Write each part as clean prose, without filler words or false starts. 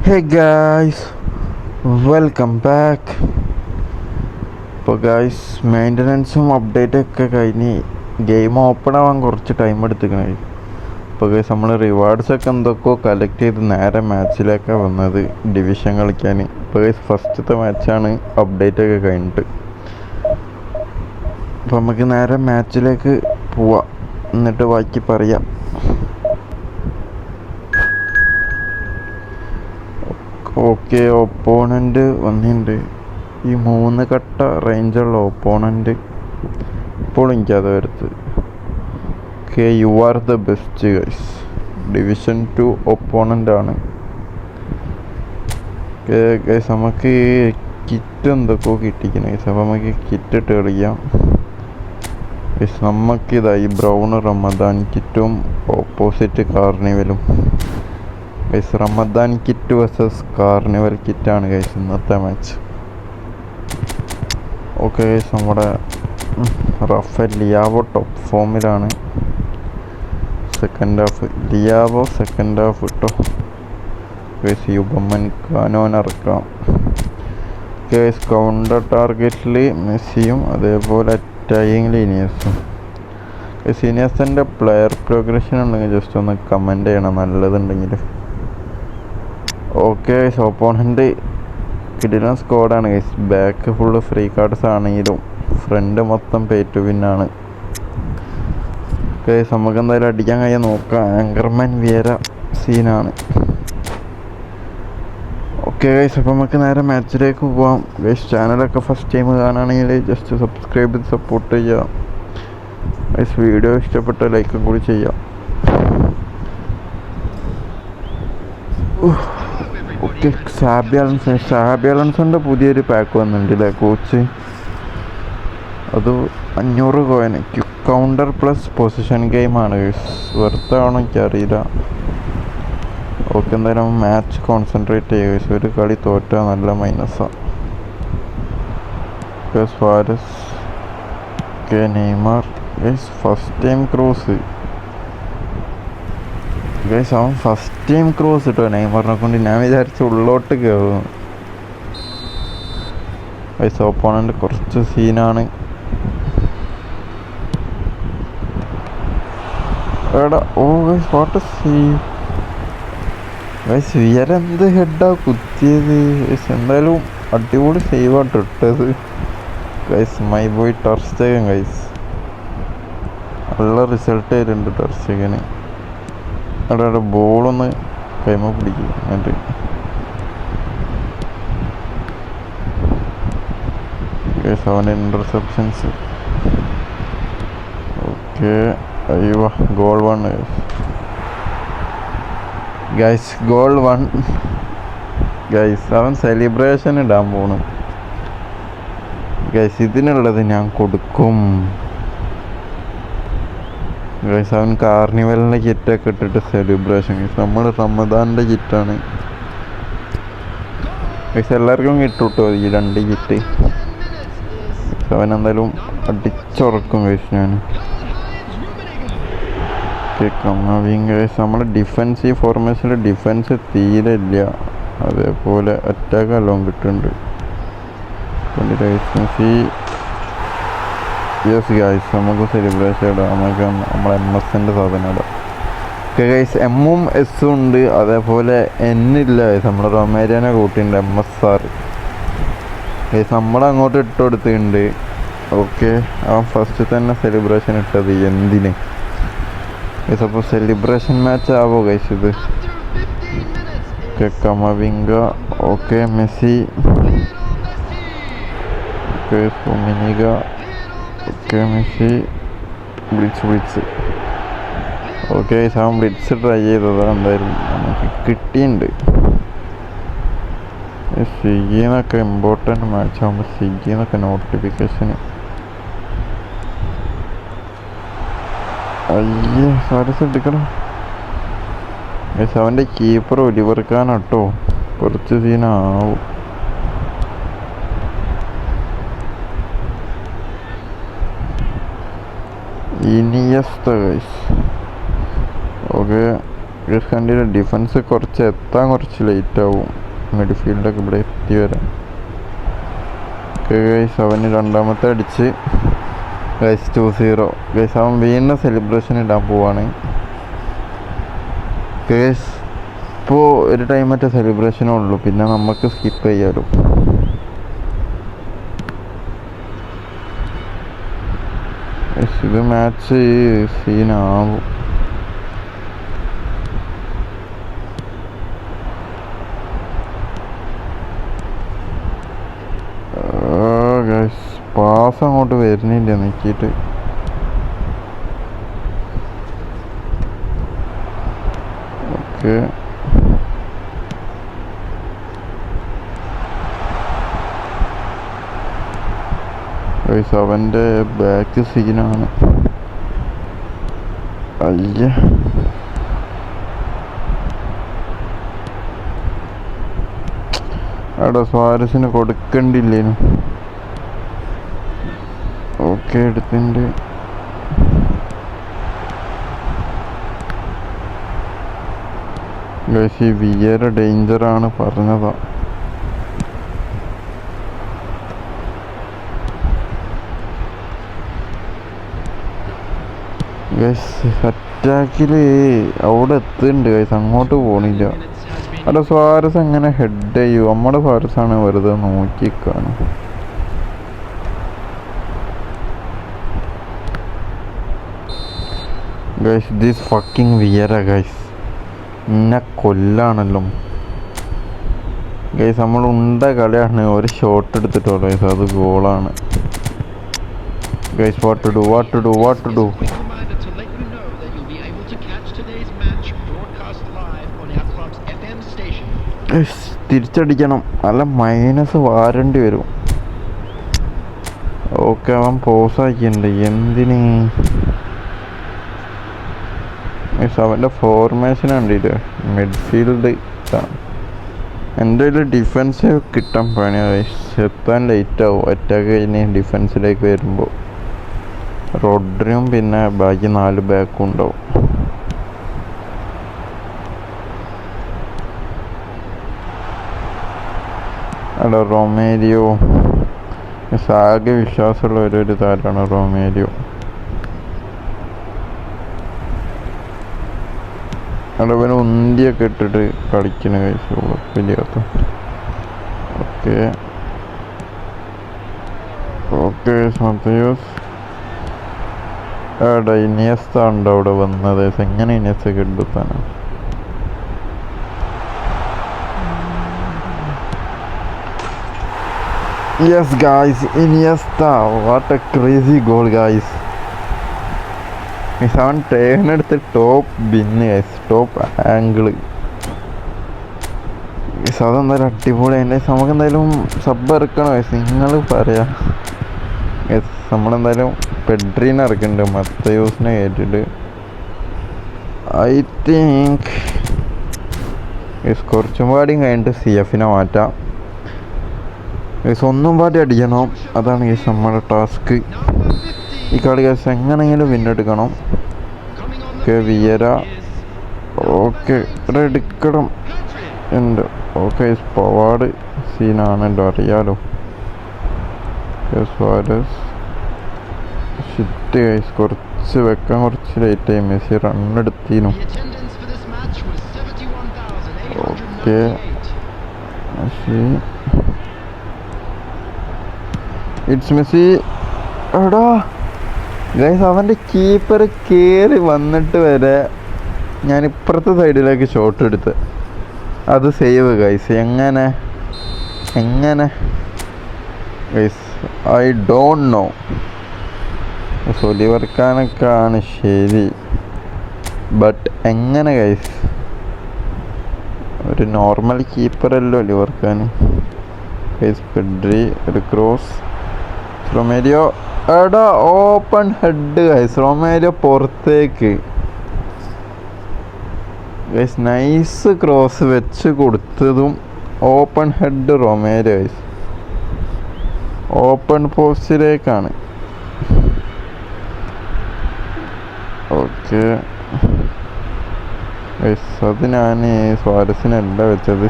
Hey guys, welcome back. ഇപ്പോൾ guys മെയിൻ്റനൻസും അപ്ഡേറ്റൊക്കെ കഴിഞ്ഞ് game open ആവാൻ കുറച്ച് ടൈം എടുത്തിക്കണേ. ഇപ്പോൾ ഗായ്സ് നമ്മൾ റിവാർഡ്സൊക്കെ എന്തൊക്കെയോ കളക്ട് ചെയ്ത് നേരെ മാച്ചിലേക്കാണ് വന്നത്, ഡിവിഷൻ കളിക്കാൻ. ഇപ്പോൾ ഗായ്സ് ഫസ്റ്റത്തെ മാച്ചാണ് അപ്ഡേറ്റൊക്കെ കഴിഞ്ഞിട്ട്. അപ്പോൾ നമുക്ക് നേരെ മാച്ചിലേക്ക് പോവാം, എന്നിട്ട് ബാക്കി പറയാം. ഓക്കെ, ഒപ്പോണൻ്റ് വന്നിട്ടുണ്ട്. ഈ 3 കട്ട റേഞ്ചുള്ള ഒപ്പോണൻ്റ് ഇപ്പോൾ എനിക്കത് വരുത്ത്. Okay, you are the best guys. Division 2 opponent ആണ്. ഓക്കെ ഗൈസ്, നമുക്ക് കിറ്റ് എന്തൊക്കെയോ കിട്ടിക്കണം ഗൈസ്. അപ്പോൾ നമുക്ക് കിറ്റ് ഇട്ട് കളിക്കാം ഗൈസ്. നമുക്കിതായി ബ്രൗൺ റമദാൻ കിറ്റും ഓപ്പോസിറ്റ് കാർണിവലും guys. Ramadan kit versus carnival കിറ്റാണ് ഗൈസ് ഇന്നത്തെ മാച്ച്. ഓക്കെ ഗൈസ്, നമ്മുടെ റഫേൽ ലിയാവോ ടോപ്പ് ഫോമിലാണ്. Second half Leao, second half കേട്ടോ ഗൈസ്. യുബമ്മൻ കാനോൻ ഇറക്കാം ഗൈസ്. കൗണ്ടർ ടാർഗറ്റിൽ മെസ്സിയും അതേപോലെ അറ്റാക്കിങ്ങിൽ ഇനിയസും. ഇനിയസിൻ്റെ പ്ലെയർ പ്രോഗ്രഷൻ ഉണ്ടെങ്കിൽ ജസ്റ്റ് ഒന്ന് കമൻറ്റ് ചെയ്യണം, നല്ലതുണ്ടെങ്കിൽ. ഓക്കെ ഗൈസ്, ഓപ്പോണൻ്റ് കിടിലൻ സ്ക്വാഡാണ് guys. Back full free cards ആണെങ്കിലും ഫ്രണ്ട് മൊത്തം പേ ടു വിൻ ആണ് ഗൈസ്. നമുക്ക് എന്തായാലും അടിക്കാൻ കഴിയാൻ നോക്കാം. ആങ്കർമാൻ വിയര സീനാണ്. ഓക്കെ ഗൈസ്, അപ്പോൾ നമുക്ക് നേരെ മാച്ചിലേക്ക് പോവാം ഗൈസ്. ചാനലൊക്കെ ഫസ്റ്റ് ടൈം കാണുകയാണെങ്കിൽ ജസ്റ്റ് സബ്സ്ക്രൈബ് ചെയ്ത് സപ്പോർട്ട് ചെയ്യുക ഗൈസ്. വീഡിയോ ഇഷ്ടപ്പെട്ട ലൈക്കും കൂടി ചെയ്യാം. ഓക്കെ, സാബി അലൻസോൻ്റെ പുതിയൊരു പാക്ക് വന്നിട്ടുണ്ടല്ലേ കോച്ച്. അത് 500 കോയിന് ക്വിക്ക് കൗണ്ടർ പ്ലസ് പൊസിഷൻ ഗെയിമാണ് ഗൈസ്. വെറുതാണോ എനിക്കറിയില്ല. ഓക്കെ, എന്തായാലും മാച്ച് കോൺസെൻട്രേറ്റ് ചെയ്യുക ഗൈസ്. ഒരു കളി തോറ്റാൽ നല്ല മൈനസാണ്. Suarez, okay, Neymar guys. First time cross guys. അവൻ ഫസ്റ്റ് ടൈം ക്രോസ് കിട്ടോ നെയ്മറിനെ കൊണ്ട്. ഞാൻ വിചാരിച്ച ഉള്ളോട്ട് കയറും ഗൈസ്. ഓപ്പോണൻ്റ് കുറച്ച് സീനാണ്. എടാ, oh guys, what see guys. വിയരെന്ത് ഹെഡാ കുത്തിയത് ഗൈസ്. എന്തായാലും അടിപൊളി സേവാണ് ഇട്ടത് guys. My boy Ter Stegen guys. നല്ല റിസൾട്ട് ആയിട്ടുണ്ട് ടെർ സ്റ്റെഗന്. അവിടെ ബോളൊന്ന് കൈമ പിടിക്കും എന്നിട്ട് അവൻ്റെ ഇൻ്റർസെപ്ഷൻസ്. ഓക്കെ, അയ്യോ, ഗോൾ 1 ഗൈസ്. Goal 1 guys. അവൻ സെലിബ്രേഷൻ ഇടാൻ പോണു ഗൈസ്. ഇതിനുള്ളത് ഞാൻ കൊടുക്കും ഗൈസ്. അവൻ കാർണിവലിൻ്റെ കിറ്റൊക്കെ ഇട്ടിട്ട് സെലിബ്രേഷൻ ഗൈസ്. നമ്മൾ റമദാൻ്റെ കിറ്റാണ് ഗൈസ്. എല്ലാവർക്കും കിട്ടുട്ടോ ഈ 2 കിറ്റ്. അവൻ എന്തായാലും അടിച്ചുറക്കും ഗൈസ്. ഞാൻ ഗൈസ്. നമ്മൾ ഡിഫെൻസീവ് ഫോർമേഷനിൽ ഡിഫെൻസ് തീരെ ഇല്ല, അതേപോലെ അറ്റാക്ക് എല്ലാം കിട്ടുന്നുണ്ട്. യെസ് ഗൈസ്, നമുക്ക് സെലിബ്രേഷൻ ഇടാം. നമുക്ക് നമ്മളെ MS-ൻ്റെ സാധനം ഇടാം. ഓക്കെ ഗൈസ്, എമ്മും എസ്സും ഉണ്ട്, അതേപോലെ എന്നില്ല ഗൈസ്. നമ്മുടെ റൊമേരിയനെ കൂട്ടിയിട്ടുണ്ട് MSR ഗൈസ്. നമ്മളങ്ങോട്ട് ഇട്ട് കൊടുത്തിട്ടുണ്ട്. ഓക്കെ, അവൻ ഫസ്റ്റ് തന്നെ സെലിബ്രേഷൻ ഇട്ടത് എന്തിന് ഗൈസ്. അപ്പോൾ സെലിബ്രേഷൻ മാച്ച് ആവോ ഗൈസ് ഇത്. Okay, Camavinga, okay, Messi, okay, സുമിനിക, ഓക്കെ, മെസ്സി, ബ്ലിറ്റ്സ്. ഓക്കെ, അവൻ ബ്ലിറ്റ്സ് ട്രൈ ചെയ്തതാണ്. എന്തായാലും നമുക്ക് കിട്ടിയിട്ടുണ്ട്. സ്വിഗ്ഗിന്നൊക്കെ ഇമ്പോർട്ടൻ്റ് മാച്ച് ആകുമ്പോൾ സ്വിഗ്ഗിന്നൊക്കെ നോട്ടിഫിക്കേഷൻ. അയ്യേ, സാരസ് എടുക്കണം ഗൈസ്. അവൻ്റെ കീപ്പർ ഒലിവർ ഖാൻ കേട്ടോ, കുറച്ച് സീനാവും. ഇനിയസ്ത ഗൈസ്. ഓക്കെ, കണ്ടില്ല, ഡിഫൻസ് കുറച്ച് എത്താൻ കുറച്ച് ലേറ്റ് ആവും, മിഡ്ഫീൽഡൊക്കെ ഇവിടെ എത്തി വരാൻ. ഗൈസ് അവന് രണ്ടാമത്തെ അടിച്ച് ഗൈസ് 2-0. ഗൈസ് അവൻ വീണ്ടും സെലിബ്രേഷൻ ഇടാൻ പോവാണ്. ഗൈസ് ഇപ്പോൾ ഒരു ടൈം മറ്റേ സെലിബ്രേഷനേ ഉള്ളൂ, പിന്നെ നമുക്ക് സ്കിപ്പ് ചെയ്യാലോ. ഇത് മാച്ച് സീനാവും. പാസ് അങ്ങോട്ട് വരുന്നില്ല നിൽക്കിയിട്ട്. ഓക്കെ അവൻ്റെ ബാക്ക് സീനാണ്. അയ്യ അവിടെ സ്വാരസിന് കൊടുക്കണ്ടില്ലേനു. ഓക്കെ എടുത്തിട്ടുണ്ട്. ഗൈസ് ഈ വിയറ ഡേഞ്ചറാണ് പറഞ്ഞതാ. ഗൈസ് അറ്റാക്കിൽ അവിടെ എത്തുന്നുണ്ട് ഗൈസ്, അങ്ങോട്ട് പോണില്ല. അവിടെ സ്വാരസ് എങ്ങനെ ഹെഡ് ചെയ്യൂ? നമ്മുടെ സ്വാരസാണ് വെറുതെ നോക്കിക്കാണ്. Guys this fucking Vieira guys എന്നെ കൊല്ലാണല്ലോ ഗൈസ്. നമ്മൾ ഉണ്ട കളിയാണ്, ഒരു ഷോട്ട് എടുത്തിട്ടുള്ളൂ ഗൈസ്, അത് ഗോളാണ് guys. What to do guys? തിരിച്ചടിക്കണം, അല്ല മൈനസ് വാരേണ്ടി വരും. ഓക്കെ അവൻ പോസാക്കിയിട്ടുണ്ട്. എന്തിന് അവൻ്റെ ഫോർമേഷൻ കണ്ടിട്ട് മിഡ്ഫീൽഡ് ഇതാണ്. എൻ്റെ കയ്യിൽ ഡിഫൻസ് കിട്ടാൻ പണിയാണ്, എത്താൻ ലേറ്റ് ആവും അറ്റാക്ക് കഴിഞ്ഞ് ഡിഫൻസിലേക്ക് വരുമ്പോൾ. റോഡ്രിയും പിന്നെ ബാക്കി 4 ബാക്കും ഉണ്ടാവും. അവിടെ റൊമേരിയോ ആകെ വിശ്വാസമുള്ള ഒരു താരമാണ് റൊമേരിയോ. അവിടെ പിന്നെ ഉന്തിയൊക്കെ ഇട്ടിട്ട് കളിക്കണ കഴിച്ചു കുഴപ്പമില്ലാത്ത. ഓക്കെ ഓക്കെ മത്തയോസ് എടാ ഇനിയസ്ത ഉണ്ടോ അവിടെ വന്നത്? എങ്ങനെ ഇനിയസ്തൊക്കെ എടുത്താനാണ്? Yes guys, Iniesta, what a crazy goal guys. അവൻ ടേൺ എടുത്ത് top bin guys, top angle. അതെന്തായാലും അടിപൊളി. അതിൻ്റെ നമുക്ക് എന്തായാലും സബ് ഇറക്കണം ഗൈസ്, നിങ്ങൾ പറയാം ഗൈസ്. നമ്മളെന്തായാലും പെഡ്രീനെ ഇറക്കുന്നുണ്ട്, മത്തയൂസിനെ കയറ്റിട്ട്. ഐ തിങ്ക് ഗൈസ് കുറച്ചും പാടിയും കഴിഞ്ഞിട്ട് CF മാറ്റാം ഗൈസ്. ഒന്നും പാടി അടിക്കണം, അതാണ് ഗൈസ് നമ്മുടെ ടാസ്ക് ഈ കളി ഗൈസ്. എങ്ങനെയെങ്കിലും വിന്നെടുക്കണം. ഓക്കെ വിയര, ഓക്കെ ഇവിടെ എടുക്കണം ഉണ്ട്. ഓക്കെ പവാഡ് സീനാണല്ലോ, അറിയാലോ. ഷിറ്റ് ഗൈസ്, കുറച്ച് വെക്കാൻ കുറച്ച് ലേറ്റായി. മെസ്സി റണ്ണെടുത്തീനു. Okay Messi, it's Messi. എടാ ഗൈസ് അവൻ്റെ കീപ്പർ കയറി വന്നിട്ട് വരെ ഞാൻ ഇപ്പുറത്തെ സൈഡിലേക്ക് ഷോട്ട് എടുത്ത്, അത് സേവ് ഗൈസ്. എങ്ങനെ guys I don't know. Oliver ഖാനൊക്കെയാണ് ശരി, ബട്ട് എങ്ങനെ ഗൈസ്? ഒരു നോർമൽ കീപ്പറല്ലോ ഒലിവർ ഖാൻ ഗൈസ്. പെഡ്രി ഒരു ക്രോസ്, റൊമേരിയോ എടാ ഓപ്പൺ ഹെഡ് ഗൈസ്. റൊമേരിയോ പുറത്തേക്ക് ഗൈസ്, നൈസ് ക്രോസ് വെച്ച് കൊടുത്തതും open head Romario guys. Open പോസ്റ്റിലേക്കാണ്. ഓക്കെ അത് ഞാൻ സ്വാരസ്യനല്ല വെച്ചത്.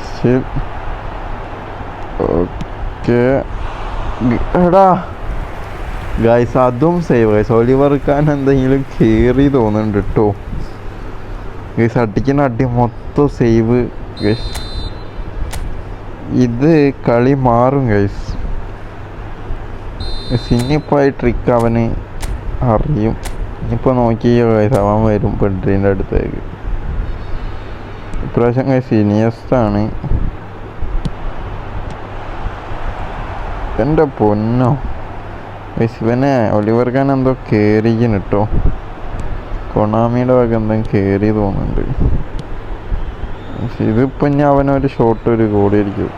ഓക്കെ എടാ ഗൈസ് അതും സേവ് ഗൈസ്. ഒലിവർ ഖാൻ എന്തെങ്കിലും കയറി തോന്നുന്നുണ്ട് കേട്ടോ ഗൈസ്. അടിക്കുന്ന അടി മൊത്തം സേവ് ഗൈസ്. ഇത് കളി മാറും ഗൈസ്. ഇനിയിപ്പോൾ ഈ ട്രിക്ക് അവന് അറിയും. ഇനിയിപ്പോൾ നോക്കിയോ ഗൈസ്, അവൻ വരും പെഡ്രീൻ്റെ അടുത്തേക്ക്. ഇപ്രാവശ്യം ഗൈസ് ഇനിയസ്റ്റാണ്. എൻ്റെ പൊന്നോ ഗൈസ്, ഇവനെ ഒലിവർ ഖാൻ എന്തോ കയറിക്കുന്നു കേട്ടോ. കൊണാമിയുടെ വക എന്തെങ്കിലും കയറി തോന്നുന്നുണ്ട്. ഇതിപ്പോൾ ഇനി അവനൊരു ഷോട്ട് ഒരു കൂടിയിരിക്കും.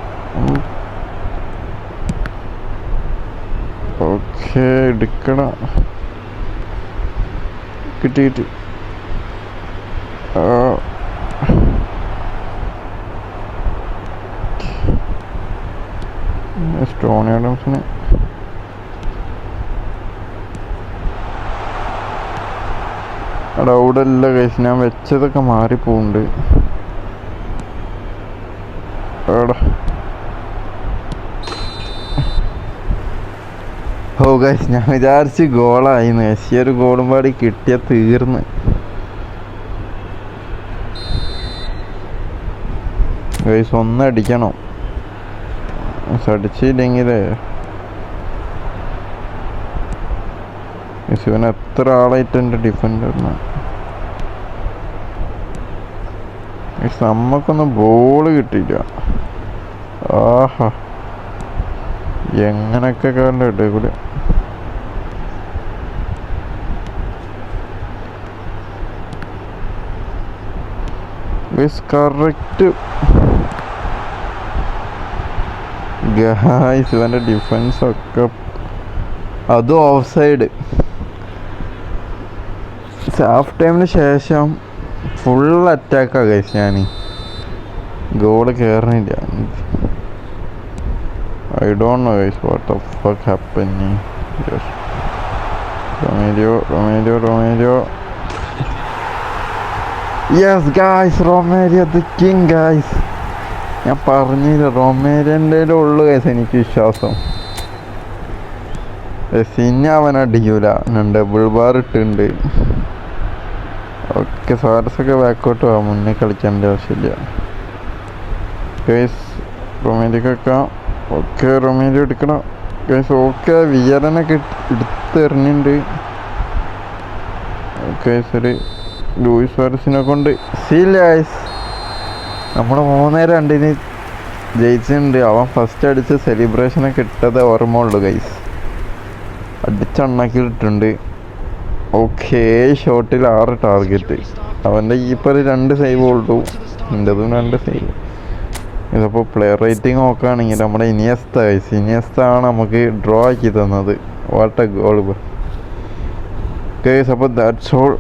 ഓക്കെ എടുക്കണം. കിട്ടിയിട്ട് സ്റ്റോണി ആഡംസിന് അവിടെ അവിടെ അല്ല കഴിച്ച് ഞാൻ വെച്ചതൊക്കെ മാറിപ്പോണ്ട്. അവിടെ ഓ ഗൈസ്, ഞാൻ വിചാരിച്ച് ഗോളായിന്ന്. ഈ ഒരു ഗോളും പാടി കിട്ടിയ തീർന്ന് ഗൈസ്. ഒന്നടിക്കണം. അടിച്ചില്ലെങ്കിൽ ഇവൻ എത്ര ആളായിട്ട് എൻ്റെ ഡിഫൻഡറിന്. നമ്മക്കൊന്നും ബോള് കിട്ടിയില്ല. ആഹാ എങ്ങനൊക്കെ കണ്ടിട്ട് കൂടെ. Correct guys. ഇവൻ്റെ ഡിഫൻസ് ഒക്കെ അതും ഓഫ് സൈഡ്. ഹാഫ് ടൈമിന് ശേഷം ഫുൾ അറ്റാക്കാണ് ഗൈസ്. ഞാൻ ഗോള് കയറണില്ല. I don't know guys what the fuck happening. Romario yes guys, Romario the king guys. ഞാൻ പറഞ്ഞില്ല റൊമേരിയൻ്റെ ഉള്ളു ഗൈസ് എനിക്ക് വിശ്വാസം. പിന്നെ അവൻ അടിക്കൂല. ഞാൻ ഡബിൾ ബാർ ഇട്ടുണ്ട്. ഓക്കെ സാരസൊക്കെ ബാക്കോട്ട് പോവാം, മുന്നേ കളിക്കേണ്ട ആവശ്യമില്ല ഗൈസ്. റൊമേരിയൊക്കെ ഓക്കെ റൊമേരിയോ എടുക്കണം ഗൈസ്. ഓക്കെ വിയറനൊക്കെ എടുത്തെറിഞ്ഞിട്ടുണ്ട്. ഓക്കെ ശരി, ലൂയിസ് വാരസിനെ കൊണ്ട് സീൽ ഗൈസ്. നമ്മൾ 3-2 ജയിച്ചിട്ടുണ്ട്. അവൻ ഫസ്റ്റ് അടിച്ച് സെലിബ്രേഷനൊക്കെ ഇട്ടത് ഓർമ്മ ഉള്ളു ഗൈസ്. അടിച്ചണ്ണാക്കിയിട്ടുണ്ട്. ഓക്കെ ഷോട്ടിൽ 6 ടാർഗറ്റ്. അവൻ്റെ കീപ്പർ 2 സേവ് ഉള്ളൂ, എൻ്റെതും 2 സേവ്. ഇതിപ്പോൾ പ്ലെയർ റേറ്റിംഗ് നോക്കുകയാണെങ്കിൽ നമ്മുടെ ഇനിയസ്ത ആണ് നമുക്ക് ഡ്രോ ആക്കി തന്നത്. What a goal guys. അപ്പോൾ ദാറ്റ്സ് ഓൾ.